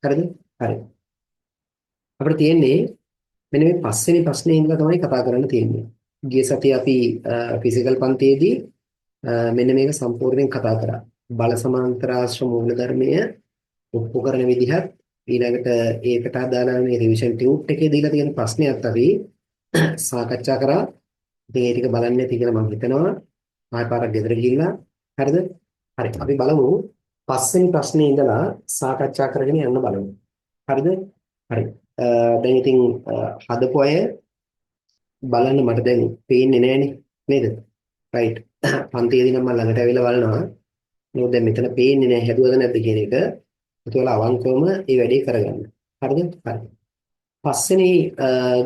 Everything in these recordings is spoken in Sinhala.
හරිද? හරි. අපිට තියෙන්නේ මෙන්න මේ පස්වෙනි ප්‍රශ්නේ ඉඳලා තමයි කතා කරන්න තියෙන්නේ. ගිය සතියේ අපි ෆිසිකල් පන්තියේදී මෙන්න මේක සම්පූර්ණයෙන් කතා කරා. බල සමාන්තරාශ්‍ර මූලධර්මය ඔප්පු කරන විදිහත් ඊළඟට ඒකට අදාළ මේ රිවිෂන් ටියුට් එකේ දීලා තියෙන ප්‍රශ්නයත් අපි සාකච්ඡා කරා. ඉතින් ඒ ටික බලන්න ඇති කියලා මම හිතනවා. ආයෙ පාරක් ගෙදර ගිහිල්ලා හරිද? හරි. අපි බලමු පස්වෙනි ප්‍රශ්නේ ඉඳලා සාකච්ඡා කරගෙන යන්න බලමු. හරිද? හරි. දැන් ඉතින් හදපු අය බලන්න මට දැන් පේන්නේ නැහනේ නේද? රයිට්. පන්තියේදී නම් මම ළඟට ඇවිල්ලා බලනවා. මොකද දැන් මෙතන පේන්නේ නැහැ හැදුවද නැද්ද කියන එක. ඒකවල අවංකවම මේ වැඩේ කරගන්න. හරිද? හරි. පස්වෙනි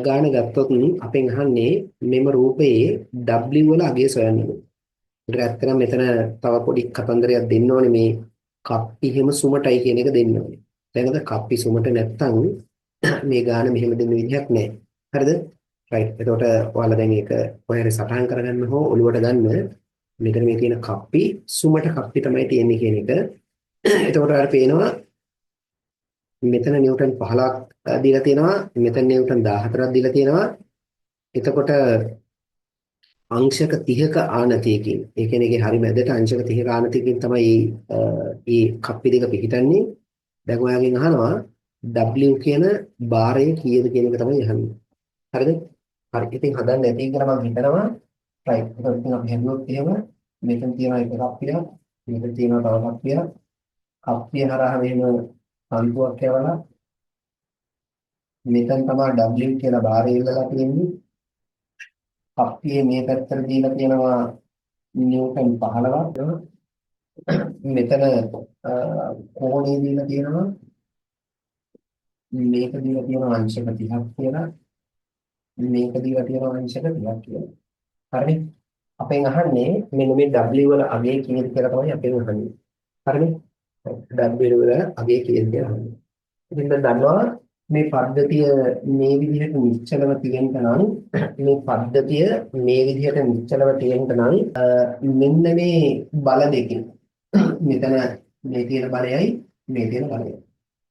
ගාන ගත්තොත් අපෙන් අහන්නේ මෙම රූපයේ W වල අගය සොයන්නලු. ඒකට ඇත්තටම මෙතන තව පොඩි කතන්දරයක් දෙන්න ඕනේ මේ කප්පි හිම සුමටයි කියන එක දෙන්න ඕනේ. දැන් අද කප්පි සුමට නැත්තම් මේ ගාන මෙහෙම දෙන්න විදිහක් නැහැ. හරිද? රයිට්. එතකොට ඔයාලා දැන් ඒක කොහේ හරි සටහන් කරගන්න හෝ ඔලුවට ගන්න මෙතන මේ තියෙන කප්පි සුමට කප්පි තමයි තියෙන්නේ කියන එක. එතකොට ඔයාලට පේනවා මෙතන නිව්ටන් 15ක් දීලා තියෙනවා, මෙතන නිව්ටන් 14ක් දීලා තියෙනවා. එතකොට අංශක 30ක ආනතියකින්, ඒ කියන්නේ ඒකේ හරි මැදට අංශක 30ක ආනතියකින් තමයි මේ කප්පි දෙක පිහිටන්නේ. දැන් ඔයාගෙන් අහනවා W කියන භාරය කීයද කියන එක තමයි අහන්නේ. හරිද? හරි. ඉතින් හදන්න නැති කියලා මම හිතනවා. රයිට්. ඒක ඉතින් අපි හැදුවොත් එහෙම මෙතන තියෙනවා එක කප්පියක්, මෙතන තියෙනවා තව කප්පියක්. කප්පිය හරහා මෙහෙම තන්තුවක් යවලා මෙතන තමයි W කියලා භාරය ඉල්ලලා තියෙන්නේ. කප්පියේ මේ පැත්තට දීලා තියෙනවා නිව්ටන් 15ක්. මෙතන කෝණය දීලා තියෙනවා. මේක දීලා තියෙනවා අංශක 30ක් කියලා. මේක දීලා තියෙනවා අංශක 30ක් කියලා. හරිනේ? අපෙන් අහන්නේ මෙන්න මේ W වල අගය කීයද කියලා තමයි අපෙන් අහන්නේ. හරිනේ? W වල අගය කීයද කියලා අහන්නේ. ඉතින් දැන් දන්නවා මේ පද්ධතිය මේ විදිහට නිශ්චලව තියෙන්න නම් මේ පද්ධතිය මේ විදිහට නිශ්චලව තියෙන්න නම් මෙන්න මේ බල දෙකෙන් මෙතන මේ තියෙන බලයයි මේ තියෙන බලයයි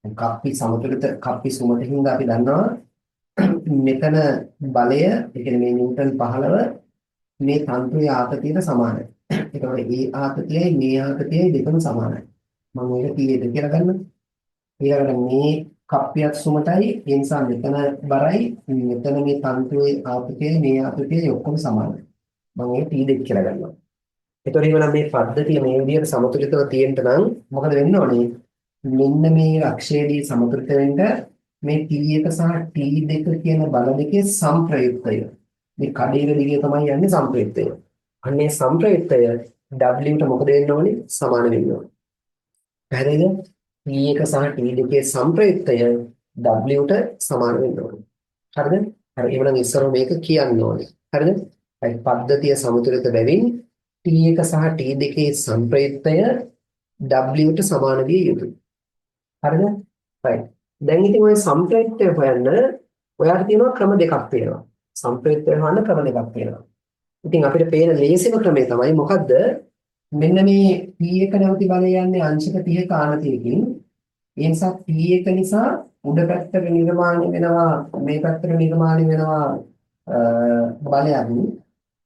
කප්පි සමතුලිත කප්පි සුමතින්ද අපි දන්නවා මෙතන බලය ඒ කියන්නේ මේ නිව්ටන් 15 මේ තන්ත්‍රයේ ආතතියට සමානයි. ඒකවල ඒ ආතතියයි මේ ආතතියයි දෙකම සමානයි. මම මේක කීයද කියලා ගන්න. ඊළඟට මේ කප්පියක් සුමටයි ඒ නිසා මෙතන බරයි මෙතන මේ තන්ත්‍රයේ ආතතියයි මේ ආතතියයි ඔක්කොම සමානයි. මම ඒක T2 කියලා ගන්නවා. ඒතකොට එහෙනම් මේ පද්ධතිය මේ විදිහට සමතුලිතව තියෙන්න නම් මොකද වෙන්න ඕනේ? මෙන්න මේ අක්ෂයේදී සමතුලිත වෙන්න මේ T1 සහ T2 කියන බල දෙකේ සංප්‍රයුක්තය මේ කඩේක දිගේ තමයි යන්නේ සංප්‍රයුක්තය. අන්නේ සංප්‍රයුක්තය W ට මොකද වෙන්න ඕනේ? සමාන වෙන්න ඕනේ. පැහැදිලිද? T1 සහ T2 සංප්‍රයුක්තය W ට සමාන වෙන්න ඕනේ. හරිද? හරි. එහෙනම් ඉස්සරහ මේක කියන්න ඕනේ. හරිද? හරි. පද්ධතිය සමතුලිත බැවින් T1 සහ T2 සංප්‍රයුක්තය W ට සමාන විය යුතුයි. හරිද? right. දැන් ඉතින් ඔය සංප්‍රයුක්තය හොයන්න ඔයාලට තියෙනවා ක්‍රම දෙකක් තියෙනවා. සංප්‍රයුක්තය හොයන්න ක්‍රම දෙකක් තියෙනවා. ඉතින් අපිට පේන ලේසිම ක්‍රමය තමයි මොකද්ද? මෙන්න මේ P1 නැවති බලය යන්නේ අංශක 30ක ආනතියකින්. ඒ නිසා P1 නිසා උඩ පැත්තට නිර්මාණය වෙනවා මේ පැත්තට නිර්මාණය වෙනවා බලයක්.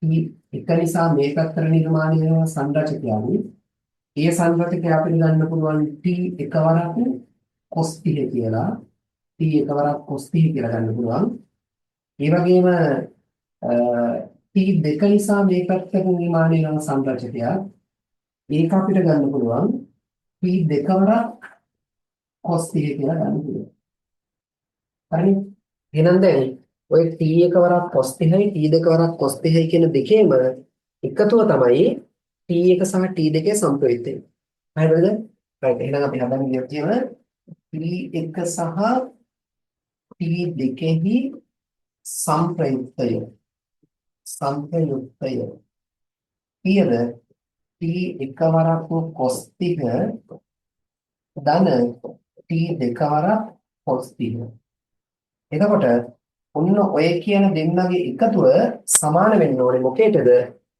P1 නිසා මේ පැත්තට නිර්මාණය වෙනවා සංරචකයක්. ඒ සංරචකය අපිට ගන්න පුළුවන් T එකවරක් cos 30 කියලා. T එකවරක් cos 30 කියලා ගන්න පුළුවන්. ඒ වගේම T2 නිසා මේ පැත්තට නිර්මාණය වෙන සංරචකයක්. ඒක අපිට ගන්න පුළුවන් T2 වරක් cos 30 කියලා ගන්න පුළුවන්. හරිනේ? එහෙනම් දැන් ඔය T1 වරක් cos 30යි T2 වරක් cos 30යි කියන දෙකේම එකතුව තමයි T1 සහ T2 සංප්‍රයුක්තය. හරිද? right. එහෙනම් අපි හදන්න ගියොත් කියන T1 සහ T2 සංප්‍රයුක්තය කීයද? T1 වරක් cos 30 ධන T2 වරක් cos 30. එතකොට ඔන්න ඔය කියන දෙන්නගේ එකතුව සමාන වෙන්න ඕනේ මොකේද?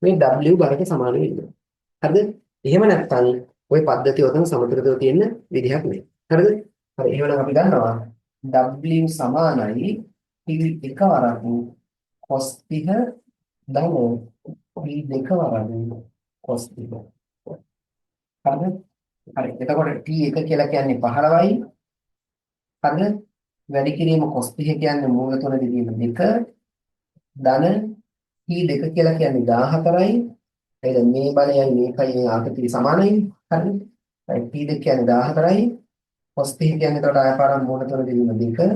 මේ W බරට සමාන වෙන්න. හරිද? එහෙම නැත්නම් ওই පද්ධතිය උතන සමතුලිතව තියෙන විදිහක් නෙවෙයි. හරිද? හරි එහෙනම් අපි දන්නවා W සමානයි T එකවරක් cos 30 ධන T දෙකවරක් cos 30. හරිද? හරි. එතකොට T1 කියලා කියන්නේ 15යි. හරිද? වැඩි කිරීම cos 30 කියන්නේ මූල 3 දිගින් 2 ධන T2 කියලා කියන්නේ 14යි. එහෙනම් මේ බලයයි මේකයි මේ ආකෘතිය සමානයි. හරිද? T2 කියන්නේ 14යි. cos 30 කියන්නේ එතකොට ආය පාරක් මූල 3 දිගින් 2.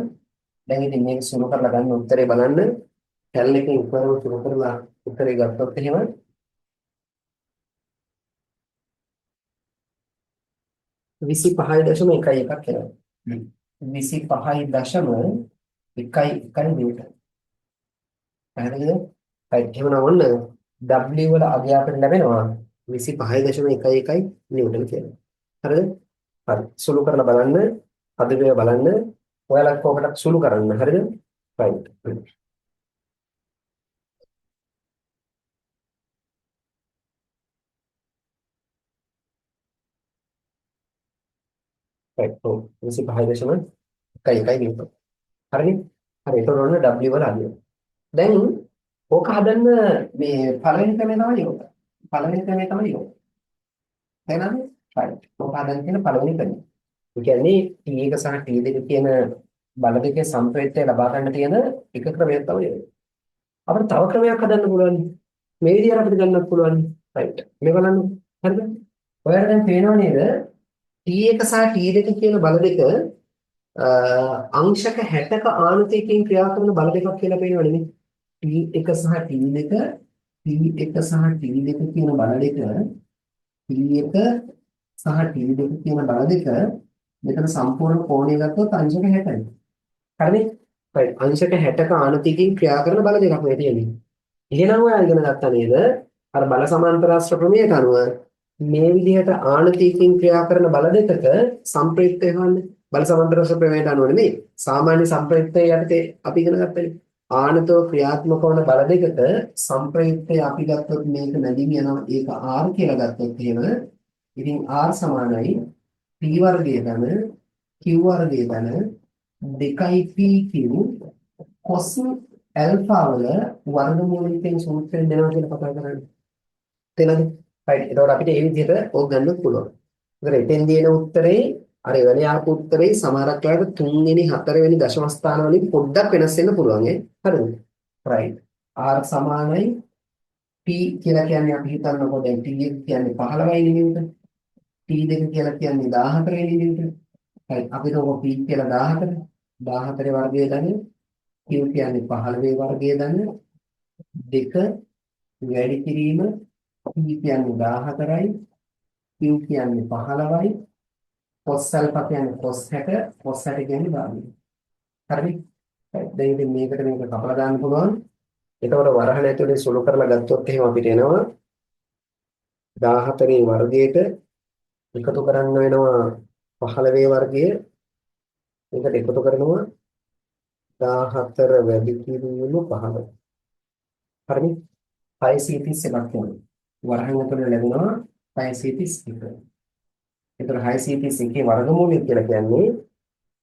දැන් ඉතින් මේක සුළු කරලා ගන්න උත්තරේ බලන්න. කැල් එකේ ඉක්මනට සුළු කරලා උත්තරේ ගත්තොත් එහෙම 25.11ක් කියලා. 25.11 නිව්ටන්. පැහැදිලිද? right එහෙනම් ඔන්න W වල අගය අපිට ලැබෙනවා 25.11 නිව්ටන් කියලා. හරිද? හරි. සුළු කරලා බලන්න, අදවැය බලන්න. ඔයාලා කොහොමද සුළු කරන්න? හරිද? right. right. ඔව් 25.11 නිව්ටන්. හරිනේ? හරි. ඒතකොට ඔන්න W වල අගය. දැන් ඕක හදන්න මේ පළවෙනි ක්‍රමය තමයි යෝග. පළවෙනි ක්‍රමය තමයි යෝග. තේරෙනවද? right. ඕක හදන්න තියෙන පළවෙනි ක්‍රමය. ඒ කියන්නේ T1 සහ T2 කියන බල දෙකේ සම්ප්‍රේතය ලබා ගන්න තියෙන එක ක්‍රමයක් තමයි යෝග. අපිට තව ක්‍රමයක් හදන්න පුළුවන්. මේ විදිහට අපිට ගන්නත් පුළුවන්. right. මේ බලන්න. හරිද? ඔයාලට දැන් පේනව නේද? T1 සහ T2 කියන බල දෙක අංශක 60ක ආණතියකින් ක්‍රියා කරන බල දෙකක් කියලා පේනවනේ නේ. T1 සහ T2 T1 සහ T2 කියන බල දෙක T1 සහ T2 කියන බල දෙක මෙතන සම්පූර්ණ කෝණය ගත්තොත් අංශක 60යි. හරිනේ? right. අංශක 60ක ආණතියකින් ක්‍රියා කරන බල දෙකක් මේ තියෙන්නේ. එහෙනම් ඔයා ඉගෙන ගත්තා නේද? අර බල සමාන්තරාශ්‍ර ප්‍රමේයට අනුව මේ විදිහට ආණතියකින් ක්‍රියා කරන බල දෙකක සම්ප්‍රේක්ෂය හොයන්නේ. බල සමාන්තරාශ්‍ර ප්‍රමේයට අනුව නෙමෙයි. සාමාන්‍ය සම්ප්‍රේක්ෂය යටතේ අපි ඉගෙන ගත්තනේ. ආනතෝ ක්‍රියාත්මක වන බල දෙකක සම්ප්‍රේක්ෂය අපි ගත්තොත් මේක නැදිම යනවා. ඒක R කියලා ගත්තොත් එහෙම ඉතින් R සමානයි P වර්ගය ධන Q වර්ගය ධන 2PQ cos ඇල්ෆා වල වර්ගමූලිකයෙන් සූත්‍රයෙන් දෙනවා කියලා කතා කරන්නේ. තේරෙනවද? right. එතකොට අපිට මේ විදිහට ඕක ගන්න පුළුවන්. ඒතර එතෙන් දින උත්තරේ අර එවැනි ආපු උත්තරේ සමහරක් වෙලාවට 3 වෙනි 4 වෙනි දශම ස්ථාන වලින් පොඩ්ඩක් වෙනස් වෙන්න පුළුවන් හරිද? right. R සමානයි P කියලා කියන්නේ අපි හිතන්නකෝ දැන් T1 කියන්නේ 15 වෙනි නිව්ටන්. T2 කියලා කියන්නේ 14 වෙනි නිව්ටන්. right. අපි හිතමු P කියලා 14 වර්ගය ධන Q කියන්නේ 15 වර්ගය ධන 2 වැඩි කිරීම P කියන්නේ 14යි Q කියන්නේ 15යි cos alpha කියන්නේ cos 60 cos 60 කියන්නේ භාගය. හරිද? දැන් ඉතින් මේකට මේක කපලා දාන්න පුළුවන්. එතකොට වරහණ ඇතුලේ සුළු කරලා ගත්තොත් එහෙම අපිට එනවා 14 වර්ගයට එකතු කරන්න වෙනවා 15 වර්ගය. ඒකට එකතු කරනවා 14 වැඩි කිරීම 15. හරිද? 531ක් වෙනවා. වරහණ ඇතුලේ ලැබෙනවා 531. ඒතර 631 වර්ගමූලය කියලා කියන්නේ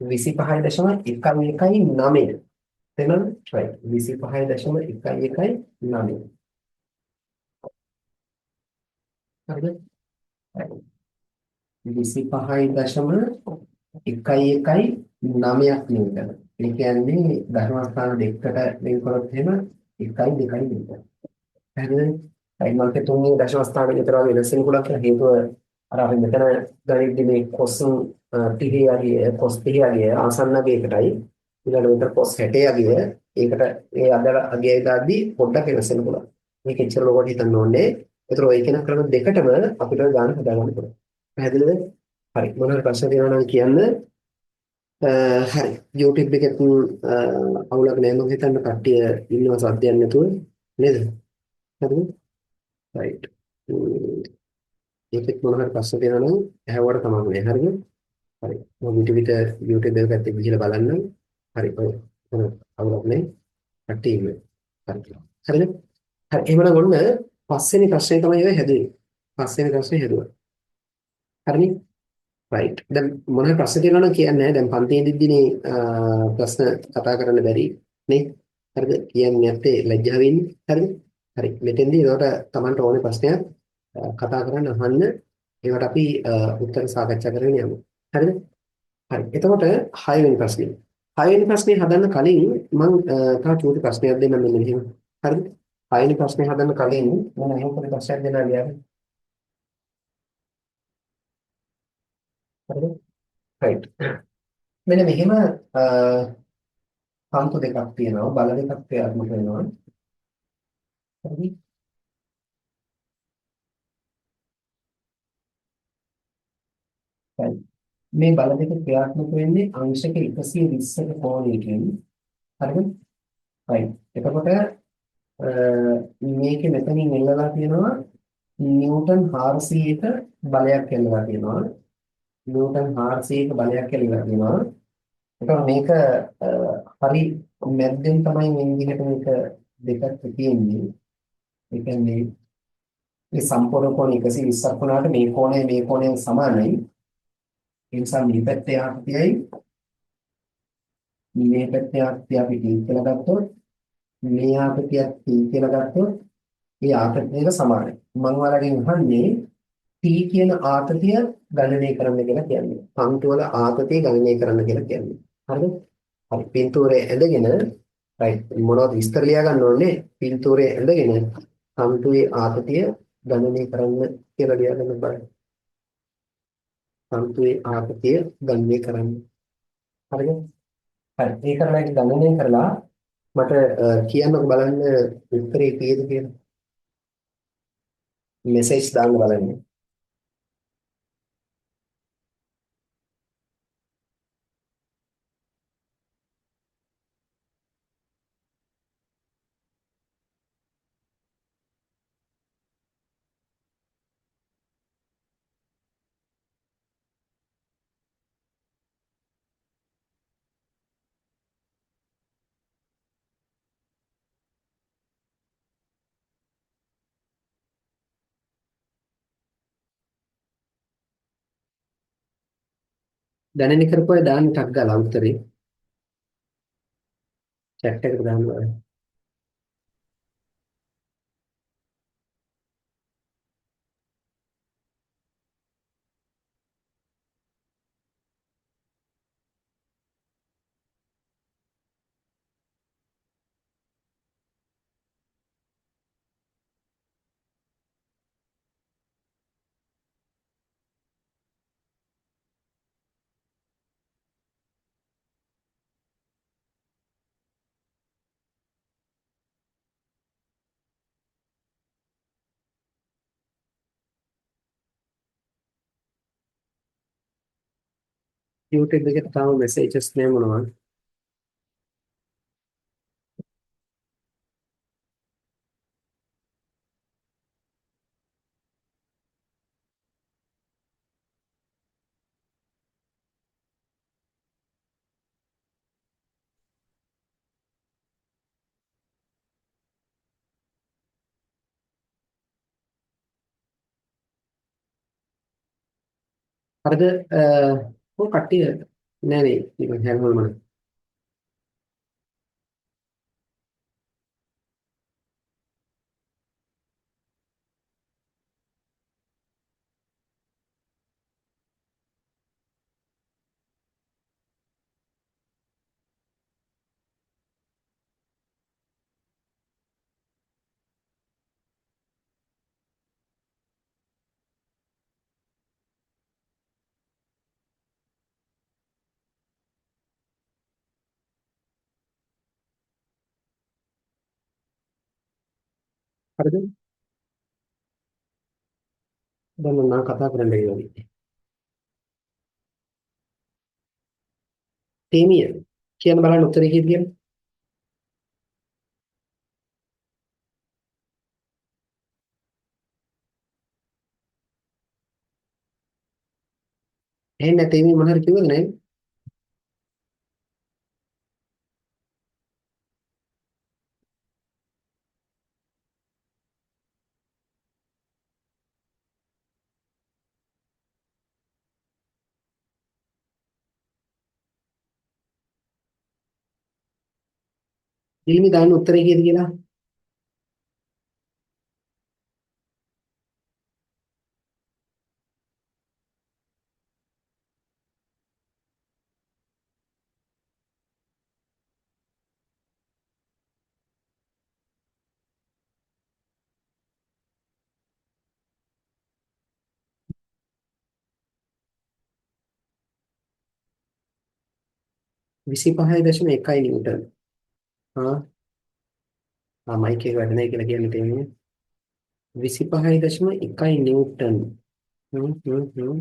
25.119. තේරෙනවද? right. 25.119. හරිද? right. 25.119ක් නිව්ටන්. ඒ කියන්නේ ධර්ම ස්ථාන දෙකකට වෙන් කරොත් එහෙම 1යි 2යි නිව්ටන්. හරිද? right. මම තුන්වෙනි දශම ස්ථාන විතර වගේ වෙනස් වෙනකොට හේතුව අර අපි මෙතන ගණිතදී මේ cos 30 යගේ cos 30 යගේ ආසන්නගේ එකටයි ඊළඟ විතර cos 60 යගේ ඒකට ඒ අගය දාද්දී පොඩ්ඩක් වෙනස් වෙන්න පුළුවන්. මේක එච්චර ලොකුවට හිතන්න ඕනේ. ඒතර ඔය කියන ක්‍රම දෙකටම අපිට ගාන හදා ගන්න පුළුවන්. පැහැදිලිද? හරි. මොනවාරි ප්‍රශ්න තියෙනවා නම් කියන්න. හරි. YouTube එකේ අවුලක් නැහැ මම හිතන්නේ කට්ටිය ඉන්නවා සද්දයක් නැතුව නේද? හරිද? right. ඒකෙත් මොනවාරි ප්‍රශ්න තියෙනවා නම් ඇහුවට කමක් නැහැ. හරිද? හරි. මම විට YouTube එක පැත්තේ ගිහලා බලන්න. හරි. ඔය අවුලක් නැහැ. කට්ටිය ඉන්නේ. හරි. හරිද? හරි. එහෙනම් ඔන්න පස්වෙනි ප්‍රශ්නේ තමයි ඔය හැදුවේ. පස්වෙනි ප්‍රශ්නේ හැදුවා. හරිනේ? රයිට්. දැන් මොන හරි ප්‍රශ්න තියෙනවා නම් කියන්නේ දැන් පන්තියේදීනේ ප්‍රශ්න කතා කරන්න බැරි නේ. හරිද? කියන්නේ නැත්තේ ලැජ්ජාවෙන්. හරිද? හරි. මෙතෙන්දී ඒකට Tamanට ඕනේ ප්‍රශ්නයක් කතා කරන්න අහන්න. ඒවට අපි උත්තර සාකච්ඡා කරගෙන යමු. හරිද? හරි. එතකොට 6 වෙනි ප්‍රශ්නේ. 6 වෙනි ප්‍රශ්නේ හදන්න කලින් මම තව චූටි ප්‍රශ්නයක් දෙන්නම් මෙන්න මෙහෙම. හරිද? 6 වෙනි ප්‍රශ්නේ හදන්න කලින් මම එහෙම පොඩි ප්‍රශ්නයක් දෙන්නම් ලියන්න. හරිද? රයිට්. මෙන්න මෙහෙම තන්තු දෙකක් තියෙනවා. බල දෙකක් ක්‍රියාත්මක වෙනවා. හරිද? right. මේ බල දෙක ක්‍රියාත්මක වෙන්නේ අංශක 120ක කෝණයකින්. හරිද? right. එතකොට මේකේ මෙතනින් එල්ලලා තියෙනවා නිව්ටන් 400ක බලයක් එල්ලලා තියෙනවා. නිව්ටන් 400ක බලයක් එල්ලලා තියෙනවා. එතකොට මේක හරි මැද්දෙන් තමයි මේ විදිහට මේක දෙකක් තියෙන්නේ. ඒ කියන්නේ මේ සම්පූර්ණ කෝණ 120ක් වුණාට මේ කෝණය සමානයි. ඒ නිසා මේ පැත්තේ ආකෘතියයි මේ පැත්තේ ආකෘතිය අපි t කියලා ගත්තොත් මේ ආකෘතියත් t කියලා ගත්තොත් මේ ආකෘතිය දෙක සමානයි. මම ඔයාලගෙන් අහන්නේ t කියන ආකෘතිය ගණනය කරන්න කියලා කියන්නේ. පංක්ති වල ආකෘතිය ගණනය කරන්න කියලා කියන්නේ. හරිද? හරි. පින්තූරයේ ඇඳගෙන රයිට් මොනවද විස්තර ලියා ගන්න ඕනේ? පින්තූරයේ ඇඳගෙන පංක්තියේ ආකෘතිය ගණනය කරන්න කියලා ලියා ගන්න බලන්න. පංක්තියේ ආකෘතිය ගණනය කරන්න. හරිද? හරි. ඒ කරලා ඒක ගණනය කරලා මට කියන්නකො බලන්න උත්තරේ කීයද කියලා. මෙසේජ් දාන්න බලන්න. දැනෙන කරපුවා දාන්න ටක් ගාලා උත්තරේ chat එකට දාන්න බලන්න. YouTube එකට තාම messages නෑ මොනවද? හරිද? ඔය කට්ටිය නෑ නේ නිකන් හැල්මල්මන. හරිද? දැන් මම කතා කරන්න ගියා. තේමිය කියන බලන්න උත්තරේ කීයද කියලා. එහෙනම් තේමිය මොන හරි කිව්වද නෑ? ඉල්ලි දාන්න උත්තරේ කීයද කියලා. 25.1 නිව්ටන්. ආ මයික් එක වැඩ නැහැ කියලා කියන්න තියෙන්නේ. 25.1 නිව්ටන්. හ්ම් හ්ම් හ්ම්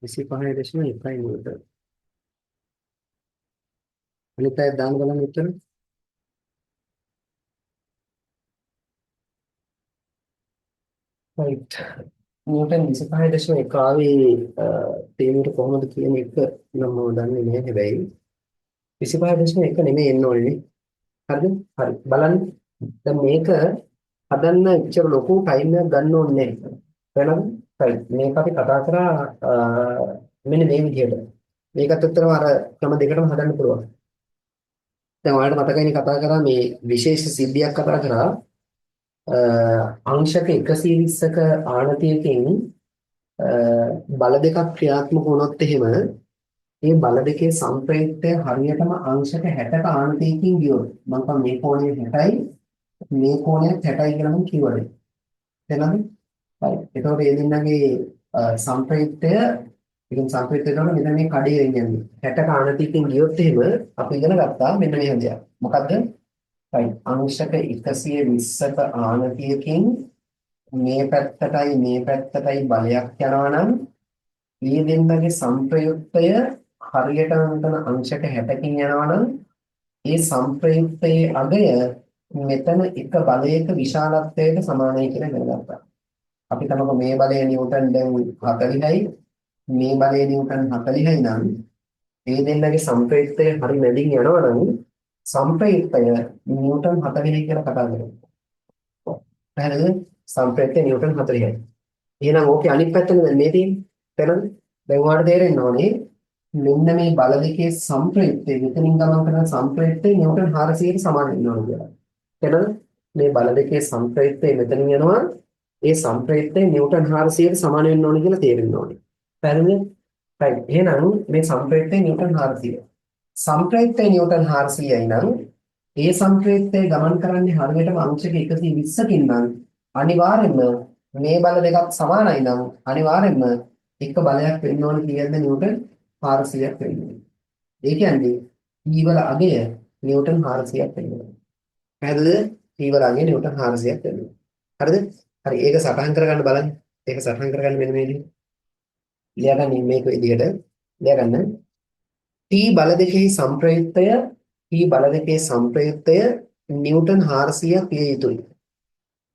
25.1 නිව්ටන්. අනිත් අය දාන්න බලන්න උත්තර. right. නිව්ටන් 25.1 ආවේ තේමීට කොහොමද කියන එක නම් මම දන්නේ නැහැ හැබැයි 25.1 නෙමෙයි එන්න ඕනේ නේ. හරිද? හරි. බලන්න. දැන් මේක හදන්න ඉච්චර ලොකු ටයිම් එකක් ගන්න ඕනේ නැහැ. වෙනද? right. මේක අපි කතා කරා මෙන්න මේ විදිහට. මේකත් උත්තරම අර ක්‍රම දෙකටම හදන්න පුළුවන්. දැන් ඔයාලට මතකයිනේ කතා කරා මේ විශේෂ සිද්ධියක් කතා කරා අංශක 120ක ආණතියකින් බල දෙකක් ක්‍රියාත්මක වුණොත් එහෙම මේ බල දෙකේ සංප්‍රයුක්තය හරියටම අංශක 60ක ආණතියකින් ගියොත් මම කියනවා මේ කෝණය 60යි මේ කෝණය 60යි කියලා මම කිව්වනේ. තේරෙනවද? හරි. එතකොට මේ දෙන්නගේ සංප්‍රයුක්තය ඉතින් සංප්‍රයුක්තය කරන මෙතන මේ කඩේ වෙන්නේ 60ක ආණතියකින් ගියොත් එහෙම අපි ඉගෙන ගත්තා මෙන්න මේ හැදියා. මොකද්ද? right අංශක 120ක ආණතියකින් මේ පැත්තටයි මේ පැත්තටයි බලයක් යනවා නම් මේ දෙන්නගේ සංප්‍රයුක්තය හරියට මෙතන අංශක 60කින් යනවා නම් ඒ සංප්‍රයුක්තයේ අගය මෙතන එක බලයක විශාලත්වයට සමානයි කියලා ඉගෙන ගත්තා. අපි තමක මේ බලය නිව්ටන් දැන් 40යි මේ බලය නිව්ටන් 40යි නම් මේ දෙන්නගේ සංප්‍රයුක්තය හරි මැදින් යනවා නම් සංප්‍රයුක්තය නිව්ටන් 40යි කියලා කතා කරනවා. පැහැදිලිද? සංප්‍රයුක්තය නිව්ටන් 40යි. එහෙනම් ඕකේ අනිත් පැත්තනේ දැන් මේ තියෙන්නේ. තේරෙනවද? දැන් ඔයාලට තේරෙන්න ඕනේ මෙන්න මේ බල දෙකේ සංප්‍රයුක්තය මෙතනින් ගමන් කරන සංප්‍රයුක්තය නිව්ටන් 400ට සමාන වෙනවා කියලා. තේරෙනවද? මේ බල දෙකේ සංප්‍රයුක්තය මෙතනින් යනවා ඒ සංප්‍රයුක්තය නිව්ටන් 400ට සමාන වෙන්න ඕනේ කියලා තේරෙන්න ඕනේ. පැහැදිලිද? right. එහෙනම් මේ සංප්‍රයුක්තය නිව්ටන් 400. සංප්‍රයුක්තය නිව්ටන් 400යි නම් ඒ සංප්‍රයුක්තය ගමන් කරන්නේ හරියටම අංශක 120කින් නම් අනිවාර්යයෙන්ම මේ බල දෙකක් සමානයි නම් අනිවාර්යයෙන්ම එක බලයක් වෙන්න ඕන කීයද නිව්ටන් 400ක් වෙන්න ඕනේ. ඒ කියන්නේ E වල අගය නිව්ටන් 400ක් වෙන්න ඕනේ. පැහැදිලිද? E වල අගය නිව්ටන් 400ක් වෙන්න ඕනේ. හරිද? හරි ඒක සටහන් කරගන්න බලන්න. ඒක සටහන් කරගන්න මෙන්න මේ විදිහට. ලියාගන්න මේක විදිහට ලියාගන්න. T බල දෙකෙහි සංප්‍රයුක්තය නිව්ටන් 400ක් විය යුතුයි.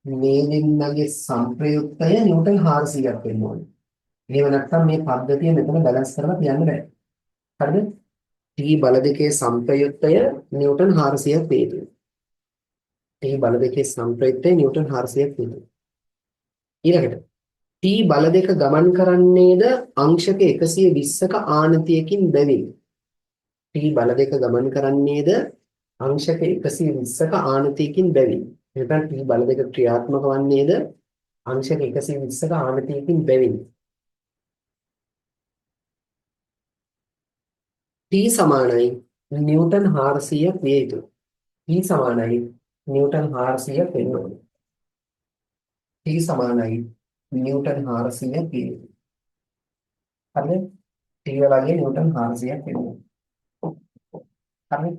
මේ දෙන්නගේ සංප්‍රයුක්තය නිව්ටන් 400ක් වෙන්න ඕනේ. එහෙම නැත්නම් මේ පද්ධතිය මෙතන බැලන්ස් කරලා තියන්න බෑ. හරිද? T බල දෙකේ සංප්‍රයුක්තය නිව්ටන් 400ක් විය යුතුයි. T බල දෙකේ සංප්‍රයුක්තය නිව්ටන් 400ක් විය යුතුයි. ඊළඟට T බල දෙක ගමන් කරන්නේද අංශක 120ක ආණතියකින් බැවින් T බල දෙක ගමන් කරන්නේද අංශක 120ක ආණතියකින් බැවින් එතන T බල දෙක ක්‍රියාත්මක වන්නේද අංශක 120ක ආණතියකින් බැවින් T සමානයි නිව්ටන් 400ක් විය යුතුයි. T සමානයි නිව්ටන් 400ක් වෙන්න ඕනේ. T සමානයි නිව්ටන් 400ක් විය යුතුයි. හරිද? T වලගේ නිව්ටන් 400ක් වෙන්න ඕනේ. හරිද?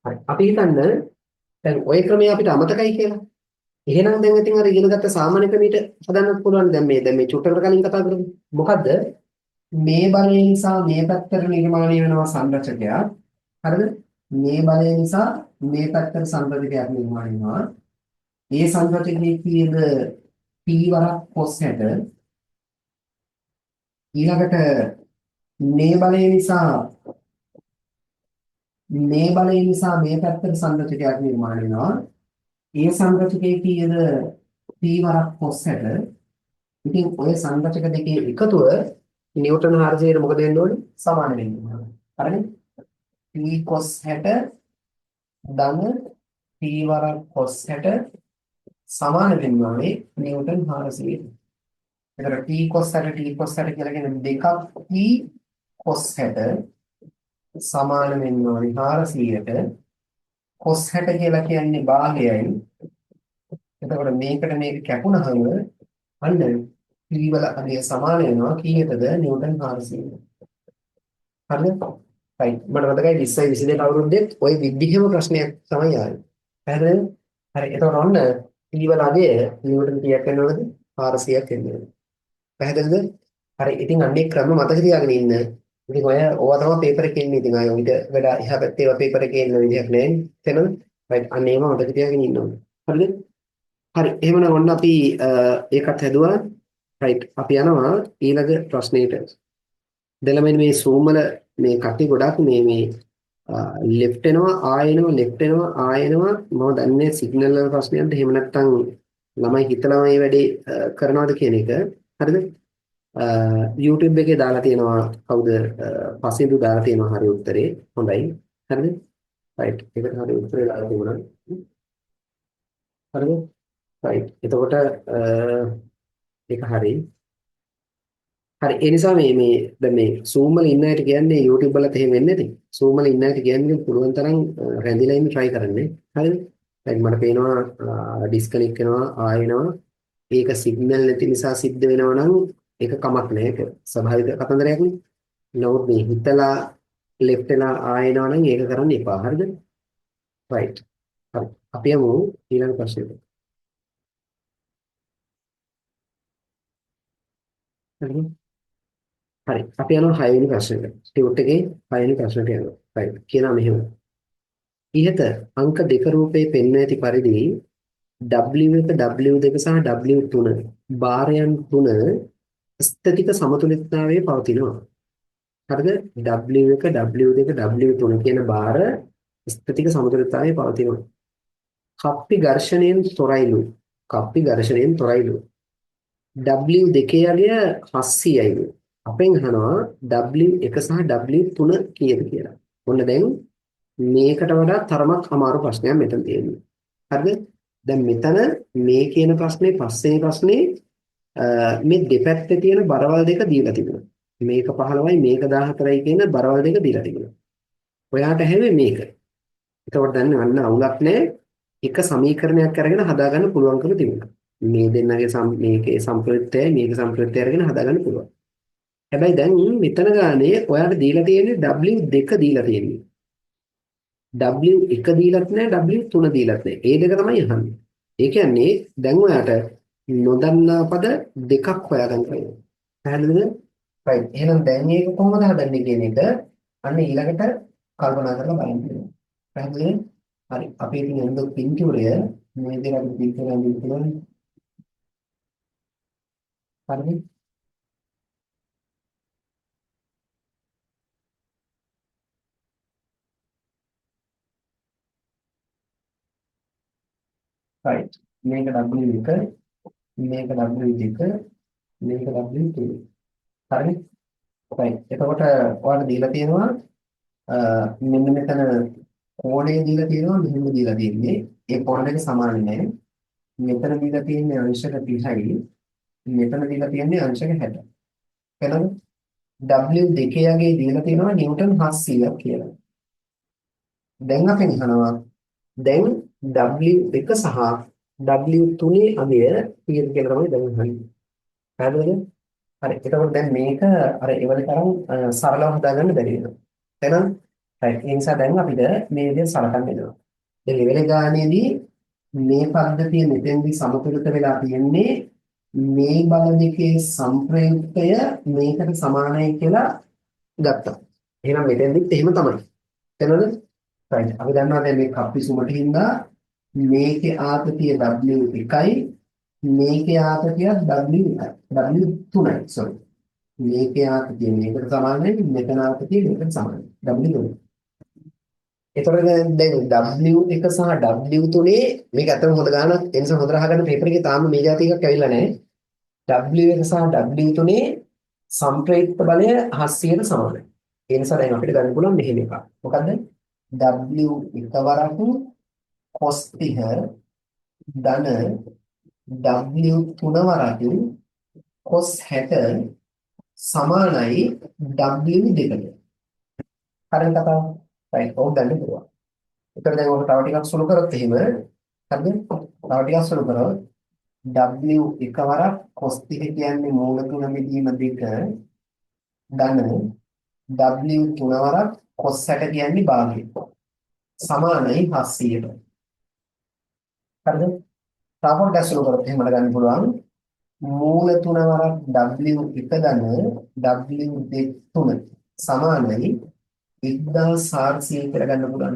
හරි. අපි හිතන්න දැන් ওই ක්‍රමය අපිට අමතකයි කියලා. එහෙනම් දැන් ඉතින් අර ඉගෙනගත්ත සාමාන්‍ය ක්‍රමයට හදන්නත් පුළුවන්. දැන් මේ චුට්ටකට කලින් කතා කරමු. මොකද්ද? මේ බලය නිසා මේ පැත්තට නිර්මාණය වෙනවා සංරචකයක්. හරිද? මේ බලය නිසා මේ පැත්තට සංරචකයක් නිර්මාණය වෙනවා. මේ සංරචකයේ කීයද P වරක් cos 60. ඊළඟට මේ බලය නිසා මේ පැත්තට සංරචකයක් නිර්මාණය වෙනවා. ඒ සංරචකයේ කීයද P වරක් cos 60. ඉතින් ඔය සංරචක දෙකේ එකතුව නිව්ටන් 400ට මොකද වෙන්න ඕනේ? සමාන වෙන්න ඕනේ. හරිනේ? P cos 60 ධන t වරක් cos 60 සමාන වෙනවානේ නිව්ටන් 400. එතකොට t cos 60 t cos 60 කියලා කියන්නේ දෙකක් t cos 60 සමාන වෙනවානේ 400ට. cos 60 කියලා කියන්නේ භාගයයි. එතකොට මේකට මේක කැපුණහම අන්න t වල අගය සමාන වෙනවා කීයටද නිව්ටන් 400. හරිද? right මට මතකයි 20 22 අවුරුද්දෙත් ওই විදිහම ප්‍රශ්නයක් තමයි ආවේ. හරිද? හරි එතකොට ඔන්න t වල අගය නිව්ටන් කීයක් වෙනවද? 400ක් වෙනවා. පැහැදිලිද? හරි ඉතින් අන්නේ ක්‍රම මතක තියාගෙන ඉන්න. ඉතින් ඔය ඕවා තමයි පේපර් එකේ ඉන්නේ. ඉතින් ආයෙ ඊට වඩා එහා පැත්තේ ඒවා පේපර් එකේ ඉන්න විදිහක් නැහැ. තේරෙනවද? right අන්න ඒව මතක තියාගෙන ඉන්න ඕනේ. හරිද? හරි එහෙමනම් ඔන්න අපි ඒකත් හැදුවා. right අපි යනවා ඊළඟ ප්‍රශ්නෙට. දැන් මේ zoom වල මේ කටි ගොඩක් මේ left එනවා ආයෙනවා left එනවා ආයෙනවා මම දන්නේ සිග්නල් වල ප්‍රශ්නයක්ද එහෙම නැත්නම් ළමයි හිතලා මේ වැඩේ කරනවද කියන එක. හරිද? YouTube එකේ දාලා තියෙනවා කවුද පසින්දු දාලා තියෙනවා හරි උත්තරේ. හොඳයි. හරිද? right ඒකට හරි උත්තරේ දාලා තිබුණා. හරිද? right එතකොට ඒක හරි. හරි ඒ නිසා මේ දැන් මේ Zoom වල ඉන්න අයට කියන්නේ YouTube වලත් එහෙම වෙන්නේ නැති. Zoom වල ඉන්න අයට කියන්නේ පුළුවන් තරම් රැඳිලා ඉන්න try කරන්න. හරිද? දැන් මට පේනවා ඩිස්කනෙක්ට් වෙනවා ආයෙනවා. ඒක සිග්නල් නැති නිසා සිද්ධ වෙනවා නම් ඒක කමක් නැහැ. ඒක ස්වභාවික කතන්දරයක් නේ. නමුත් මේ හිතලා left වෙලා ආයෙනවා නම් ඒක කරන්න එපා. හරිද? right. හරි. අපි යමු ඊළඟ ප්‍රශ්නෙට. හරිද? හරි අපි යනවා 6 වෙනි ප්‍රශ්නෙට. ටියුට් එකේ 6 වෙනි ප්‍රශ්නට යනවා. right. කියනවා මෙහෙම. ඉහත අංක දෙක රූපයේ පෙන්වා ඇති පරිදි W1 W2 සහ W3 භාරයන් තුන ස්ථිතික සමතුලිතතාවයේ පවතිනවා. හරිද? W1 W2 W3 කියන භාර ස්ථිතික සමතුලිතතාවයේ පවතිනවා. කප්පි ඝර්ෂණයෙන් තොරයිලු. කප්පි ඝර්ෂණයෙන් තොරයිලු. W2 යගය 700යිලු. අපෙන් අහනවා W1 සහ W3 කීයද කියලා. ඔන්න දැන් මේකට වඩා තරමක් අමාරු ප්‍රශ්නයක් මෙතන තියෙනවා. හරිද? දැන් මෙතන මේ කියන ප්‍රශ්නේ පස්සේ ප්‍රශ්නේ මේ දෙපැත්තේ තියෙන බරවල් දෙක දීලා තිබුණා. මේක 15යි මේක 14යි කියන බරවල් දෙක දීලා තිබුණා. ඔයාට හැවේ මේක. එතකොට දැන් අන්න අවුලක් නැහැ. එක සමීකරණයක් අරගෙන හදාගන්න පුළුවන්කම තිබුණා. මේ දෙන්නගේ මේකේ සම්ප්‍රයුක්තයයි මේක සම්ප්‍රයුක්තය අරගෙන හදාගන්න පුළුවන්. හැබැයි දැන් මෙතන ගානේ ඔයාට දීලා තියෙන්නේ W2 දීලා තියෙන්නේ. W1 දීලත් නැහැ W3 දීලත් නැහැ. ඒ දෙක තමයි අහන්නේ. ඒ කියන්නේ දැන් ඔයාට නොදන්නා පද දෙකක් හොයාගන්න වෙනවා. පැහැදිලිද? right. එහෙනම් දැන් මේක කොහොමද හදන්නේ කියන එක අන්න ඊළඟට කල්පනා කරලා බලන්න වෙනවා. පැහැදිලිද? හරි. අපි ඉතින් එන්ද පින්තූරය මේ විදිහට අපි පින්තූරය අඳින්න පුළුවන්. හරිද? right. මේක W1 මේක W2 මේක W3. හරිනේ? right. එතකොට ඔයාලට දීලා තියෙනවා මෙන්න මෙතන කෝණය දීලා තියෙනවා මෙහෙම දීලා තියෙන්නේ. ඒ කෝණ දෙක සමාන නැහැ. මෙතන දීලා තියෙන්නේ අංශක 30යි. මෙතන දීලා තියෙන්නේ අංශක 60. එහෙනම් W2 යගේ දීලා තියෙනවා නිව්ටන් 700ක් කියලා. දැන් අපි හිතනවා දැන් W1 සහ W3 අගය කීයද කියලා තමයි දැන් අහන්නේ. හරිද? හරි. එතකොට දැන් මේක අර එවල තරම් සරලව හදාගන්න බැරි වෙනවා. එහෙනම් right. ඒ නිසා දැන් අපිට මේ විදිහට සලකන්න වෙනවා. දැන් ලෙවල් ගානේදී මේ පද්ධතිය මෙතෙන්දී සමතුලිත වෙලා තියෙන්නේ මේ බල දෙකේ සම්ප්‍රයුක්තය මේකට සමානයි කියලා ගත්තා. එහෙනම් මෙතෙන්දිත් එහෙම තමයි. තේරෙනවද? right. අපි දන්නවා දැන් මේ කප්පි සුමට හින්දා මේකේ ආතතිය W1යි මේකේ ආතතිය W3යි. sorry. මේකේ ආතතිය මේකට සමානයි මෙතන ආතතිය මේකට සමානයි. W3. එතකොට දැන් W1 සහ W3 මේක අතන හොඳ ගානක් ඒ නිසා හොඳට අහගන්න පේපර් එකේ තාම මේ જાති එකක් ඇවිල්ලා නැහැ. W1 සහ W3 සම්ප්‍රයුක්ත බලය 700ට සමානයි. ඒ නිසා දැන් අපිට ගන්න පුළුවන් මෙහෙම එකක්. මොකද්ද? W එකවරක් cos 30 ධන W තුනවරක් cos 60 සමානයි W දෙකට. හරියට කතාව. right ඕක ගන්න පුළුවන්. ඒතර දැන් ඔක තව ටිකක් සුළු කරොත් එහෙම හරිද? තව ටිකක් සුළු කරොත් W එකවරක් cos 30 කියන්නේ මූල තුන බෙදීම 2 ධන W තුනවරක් cos 60 කියන්නේ භාගය. සමානයි 700ට. හරිද? තව පොඩ්ඩක් සුළු කරොත් එහෙම ගන්න පුළුවන්. මූල තුන වරක් W1 ධන W3 සමානයි 1400 කියලා ගන්න පුළුවන්.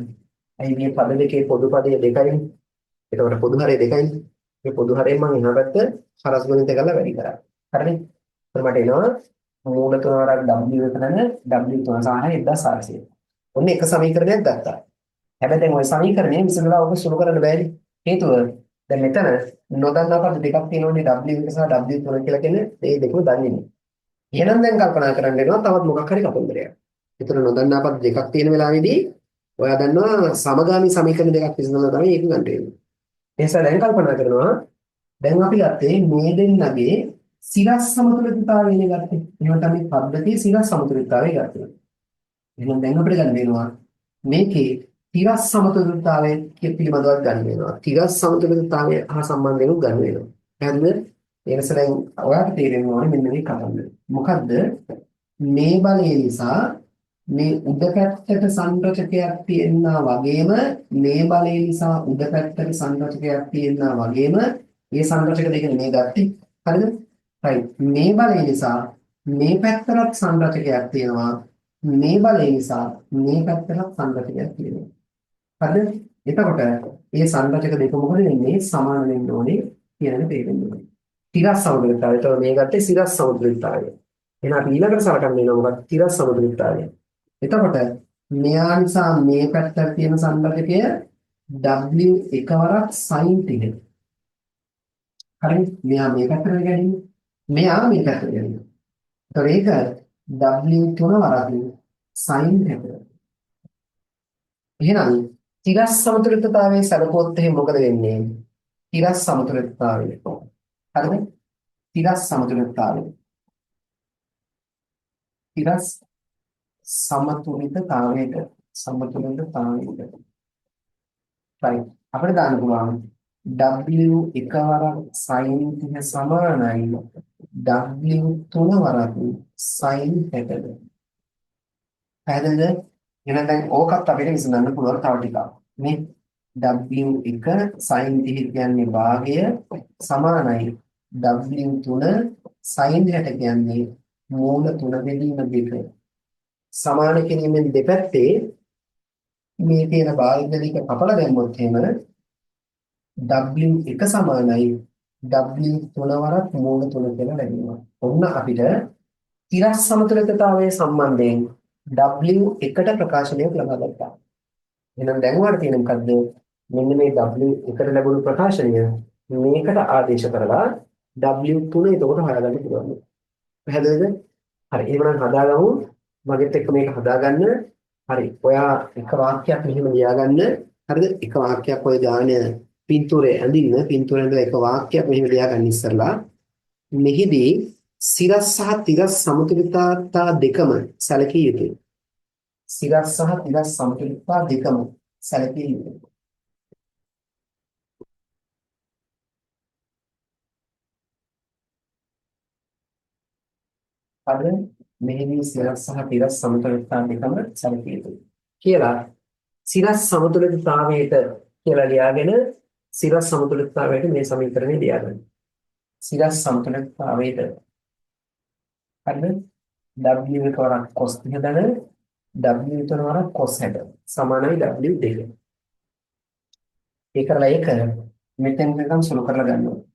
අයි මේ පද දෙකේ පොදු පදය දෙකයි. ඒකට පොදු හරය දෙකයි. මේ පොදු හරයෙන් මම එහා පැත්ත හරස් ගණිත කරලා වැඩි කරා. හරිනේ? එතකොට මට එනවා මූල තුන වරක් W1 ධන W3 සමානයි 1400. ඔන්න එක සමීකරණයක් ගත්තා. හැබැයි දැන් ওই සමීකරණය විසඳලා ඔබ සුළු කරන්න බෑනේ. හේතුව දැන් මෙතන නොදන්නා පද දෙකක් තියෙනෝනේ W1 සහ W3 කියලා කියන්නේ මේ දෙකම දන්නේ නැහැ. එහෙනම් දැන් කල්පනා කරන්න වෙනවා තවත් මොකක් හරි කතන්දරයක්. ඒතර නොදන්නා පද දෙකක් තියෙන වෙලාවේදී ඔයා දන්නවා සමගාමී සමීකරණ දෙකක් විසඳලා තමයි ඒක ගන්න වෙන්නේ. ඒ නිසා දැන් කල්පනා කරනවා දැන් අපි ගත්තේ මේ දෙන්නගේ සිරස් සමතුලිතතාවයනේ ගත්තේ. එහෙනම් තමයි පද්ධතියේ සිරස් සමතුලිතතාවය ගත්තේ. එහෙනම් දැන් අපිට ගන්න වෙනවා මේකේ තිරස් සමතුලිතතාවය පිළිබඳව ගන්න වෙනවා. තිරස් සමතුලිතතාවය හා සම්බන්ධ වෙනු ගන්න වෙනවා. හරිද? ඒ නිසා දැන් ඔයාලට තේරෙන්න ඕනේ මෙන්න මේ කතන්දර. මොකද්ද? මේ බලය නිසා මේ උඩ පැත්තට සංරචකයක් තියෙනා වගේම මේ බලය නිසා උඩ පැත්තට සංරචකයක් තියෙනා වගේම මේ සංරචක දෙක නෙමෙයි ගත්තේ. හරිද? right. මේ බලය නිසා මේ පැත්තට සංරචකයක් තියෙනවා. මේ බලය නිසා මේ පැත්තට සංරචකයක් තියෙනවා. හරිද? එතකොට මේ සංරචක දෙක මොකද වෙන්නේ? සමාන වෙන්න ඕනේ කියන එක තේරෙන්න ඕනේ. තිරස් සමතුලිතතාවය. ඒතකොට මේ ගත්තේ සිරස් සමතුලිතතාවය. එහෙනම් අපි ඊළඟට සලකන්නේ වෙනවා මොකක්ද? තිරස් සමතුලිතතාවය. එතකොට මෙයා නිසා මේ පැත්තට තියෙන සංරචකය W එකවරක් sin 30. හරිද? මෙයා මේ පැත්තට ගැනීම. මෙයා මේ පැත්තට ගැනීම. ඒතකොට ඒක W3 වරක් sin 60. එහෙනම් තිරස් සමතුලිතතාවයේ සැලකුවොත් එහෙනම් මොකද වෙන්නේ? තිරස් සමතුලිතතාවය. හරිද? තිරස් සමතුලිතතාවය. තිරස් සමතුලිතතාවයට. right. අපිට දාන්න පුළුවන් W එකවරක් sin 30 සමානයි W3 වරක් sin 60. පැහැදිලිද? එහෙනම් දැන් ඕකත් අපිට විසඳන්න පුළුවන් තව ටිකක්. මේ W1 sin 30 කියන්නේ භාගය සමානයි W3 sin 60 කියන්නේ මූල 3 බෙදීම 2. සමාන කිරීමෙන් දෙපැත්තේ මේ තියෙන භාග දෙක කපලා දැම්මොත් එහෙම W1 සමානයි W3 වරක් මූල 3 කියලා ලැබෙනවා. ඔන්න අපිට තිරස් සමතුලිතතාවයේ සම්බන්ධයෙන් W1ට ප්‍රකාශනයක් ලබා ගත්තා. එහෙනම් දැන් වාට තියෙන මොකද්ද? මෙන්න මේ W1ට ලැබුණු ප්‍රකාශනය මේකට ආදේශ කරලා W3 එතකොට හොයාගන්න පුළුවන්. පැහැදිලිද? හරි. එහෙනම් හදාගමු. මගෙත් එක්ක මේක හදාගන්න. හරි. ඔයා එක වාක්‍යයක් මෙහෙම ලියාගන්න. හරිද? එක වාක්‍යයක් ඔය ගාන පින්තූරේ ඇඳින්න. පින්තූරේ ඇඳලා එක වාක්‍යයක් මෙහෙම ලියාගන්න ඉස්සරලා. මෙහිදී සිරස් සහ තිරස් සමතුලිතතා දෙකම සැලකිය යුතුයි. සිරස් සහ තිරස් සමතුලිතතා දෙකම සැලකිය යුතුයි. අද මෙහිදී සිරස් සහ තිරස් සමතුලිතතා දෙකම සැලකිය යුතුයි. කියලා සිරස් සමතුලිතතාවයට කියලා ලියාගෙන සිරස් සමතුලිතතාවයට මේ සමීකරණය ලියාගන්න. සිරස් සමතුලිතතාවයට හරිද? W එක වරක් cos 30 ධන W තුන වරක් cos 60 සමානයි W2. ඒ කරලා ඒක මෙතෙන් නිකන් සුළු කරලා ගන්න ඕනේ.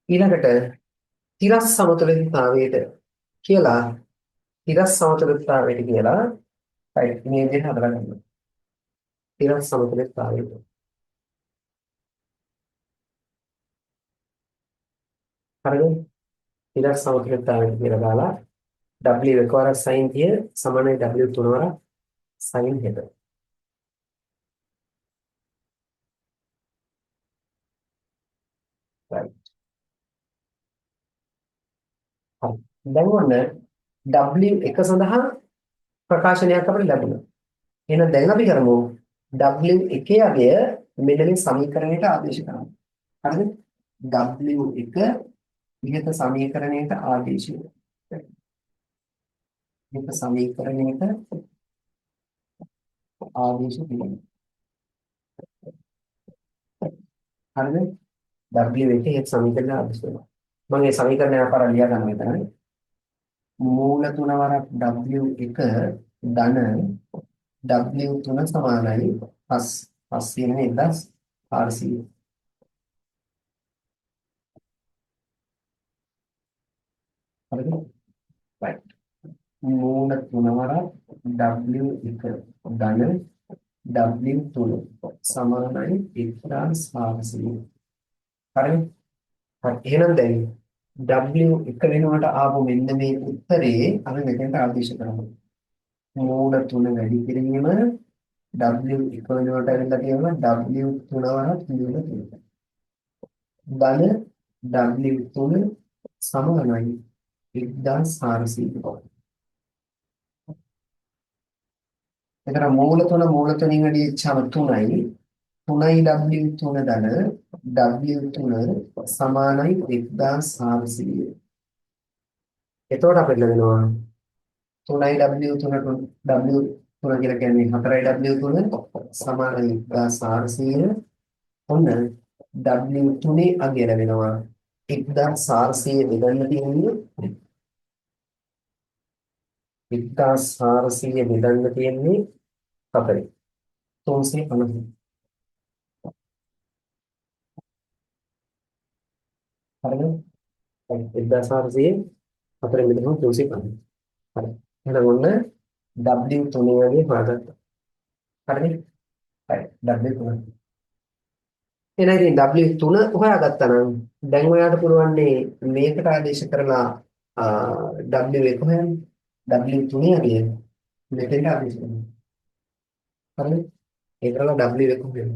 ඊළඟට තිරස් සමතුලිතතාවයට කියලා තිරස් සමතුලිතතාවයට කියලා right මේ විදිහට හදලා ගන්නවා. තිරස් සමතුලිතතාවය. හරිද? තිරස් සමතුලිතතාවය කියලා දාලා W එකවරක් sin තිය සමානයි W තුනවරක් sin හෙට. right. හරි. දැන් ඔන්න W එක සඳහා ප්‍රකාශනයක් අපිට ලැබුණා. එහෙනම් දැන් අපි කරමු W එකේ අගය මෙන්න මේ සමීකරණයට ආදේශ කරන්න. හරිද? W එක ඉහත සමීකරණයට ආදේශය. මේක සමීකරණයට ආදේශ පිළිගන්න. හරිද? W එකේ ඉහත සමීකරණයට ආදේශ වෙනවා. මම මේ සමීකරණය අපාර ලියා ගන්න මෙතන. මූල තුන වරක් W එක ධන W තුන සමානයි 5 කියන්නේ 1400. හරිද? right. මූල තුන වරක් W එක ධන W තුන සමානයි 1400. හරිද? හරි. එහෙනම් දැන් W එක වෙනුවට ආපු මෙන්න මේ උත්තරේ අපි මෙතෙන්ට ආදේශ කරමු. මූල තුන වැඩි කිරීම W එක වෙනුවට ඇවිල්ලා තියෙනවා W තුන වරක් මූල තුන. ධන W තුන සමානයි 1400. එතන මූල තුනින් වැඩි වෙච්චම 3යි 3යි W තුන ධන W තුන සමානයි 1400. එතකොට අපිට ලැබෙනවා 3යි W තුනට W තුන කියලා කියන්නේ 4යි W තුන සමානයි 1400. ඔන්න W තුනේ අගය ලැබෙනවා 1400 බෙදන්න තියෙන්නේ 1400 බෙදන්න තියෙන්නේ 4යි 350. හරිද? 1400 4ෙන් බෙදුවම 350. හරි. එහෙනම් ඔන්න W තුනේ වගේ හොයාගත්තා. හරිද? හරි. W තුන. එහෙනම් ඉතින් W තුන හොයාගත්තා නම් දැන් ඔයාලට පුළුවන් මේකට ආදේශ කරලා W එක හොයන්න. W තුනේ වගේ මෙතෙන්ට ආදේශ කරනවා. හරිද? ඒක කරලා W එක හොයන්න.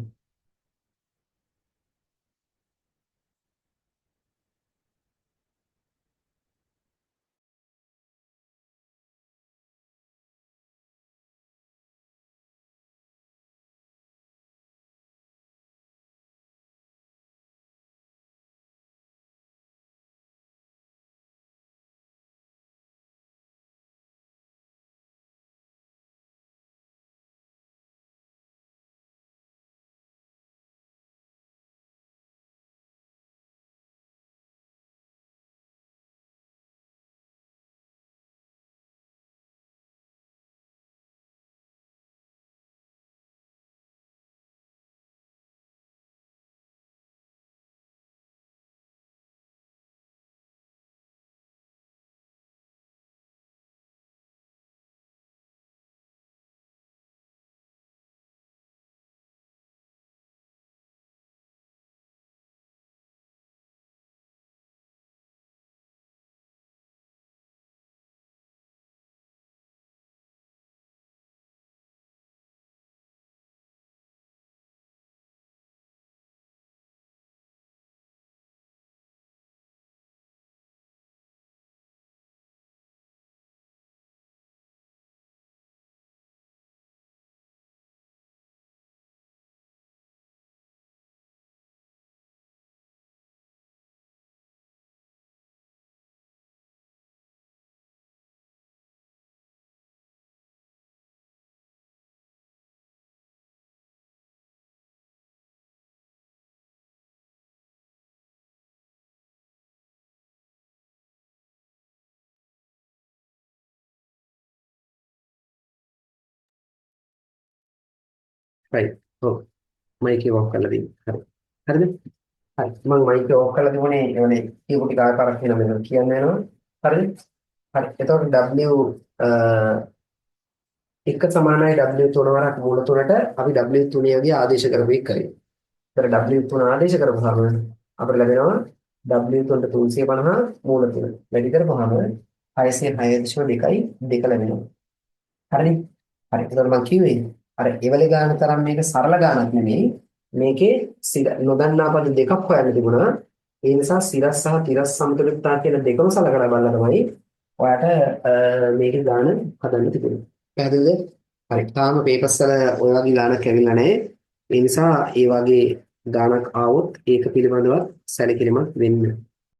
right. ඔව්. මයික් එක ඔෆ් කරලා දෙන්න. හරි. හරිද? හරි. මම මයික් එක ඔෆ් කරලා තිබුණේ ඒවනේ කියපු ටික ආකාරයක් වෙන මෙතන කියන්න යනවා. හරිද? හරි. එතකොට W 1 සමානයි W3 වරක් මූල 3ට අපි W3 වගේ ආදේශ කරපු එක කරේ. ඒතර W3 ආදේශ කරපුවාම අපිට ලැබෙනවා W3ට 350 මූල 3. වැඩි කරපුවාම 606.2 ලැබෙනවා. හරිනේ? හරි. ඒතර මම කිව්වේ අර එවලේ ගාන තරම් මේක සරල ගානක් නෙමෙයි. මේකේ නොදන්නා පද දෙකක් හොයන්න තිබුණා. ඒ නිසා සිරස් සහ තිරස් සමතුලිතතා කියන දෙකම සලකලා බලලා තමයි ඔයාට මේකේ ගාන හදන්න තිබුණේ. පැහැදිලිද? හරි. තාම පේපර්ස් වල ඔය වගේ ගානක් ඇවිල්ලා නැහැ. ඒ නිසා ඒ වගේ ගානක් ආවොත් ඒක පිළිබඳව සැලකිලිමත් වෙන්න.